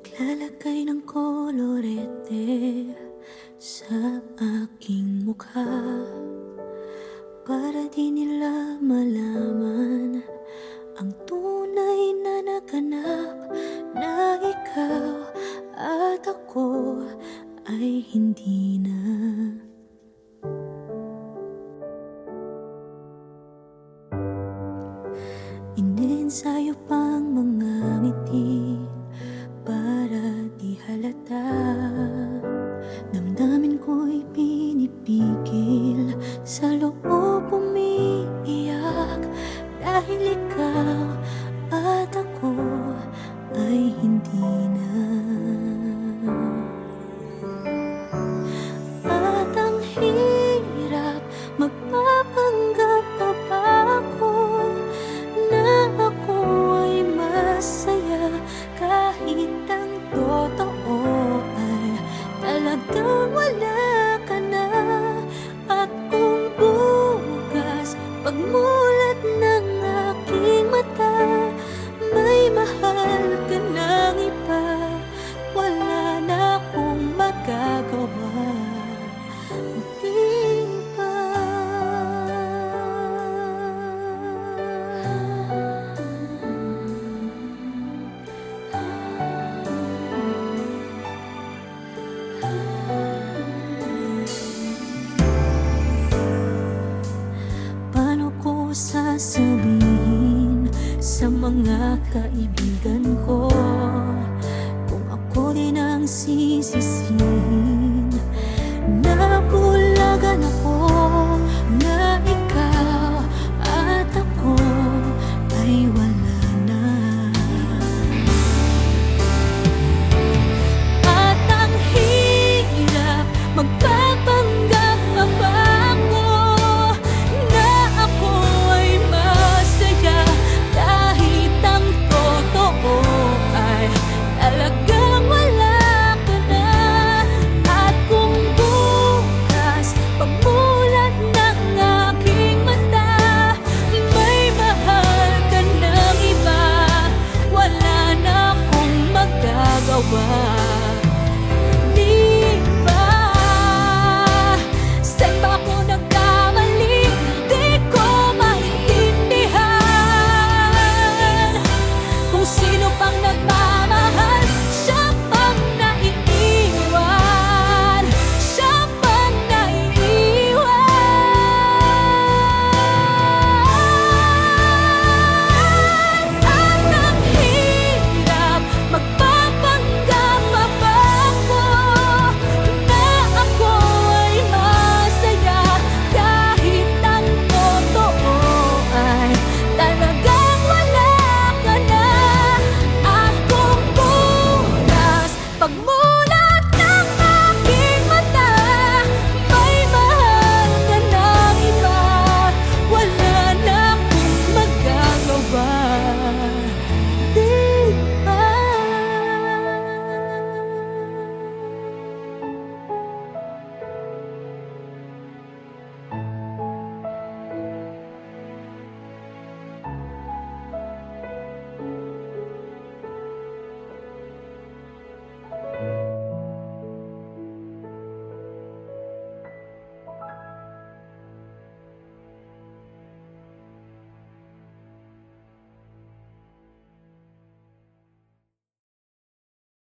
Naglalagay ng kolorete sa aking mukha para di nila malaman ang tunay na naganap, na ikaw at ako ay hindi na. Iniensayo pang mga ngiti para di halata. Damdamin ko'y pinipigil, sa loob umiiyak, dahil ikaw at ako ay hindi na. At ang hirap, magpapanggap pa ba ako na ako ay masaya, kahit ang totoo ay talagang wala ka na. At kung bukas pagmulat ng aking mata, may mahal ka ng iba, wala na akong magagawa. Di ba? Paano ko sasabihin sa mga kaibigan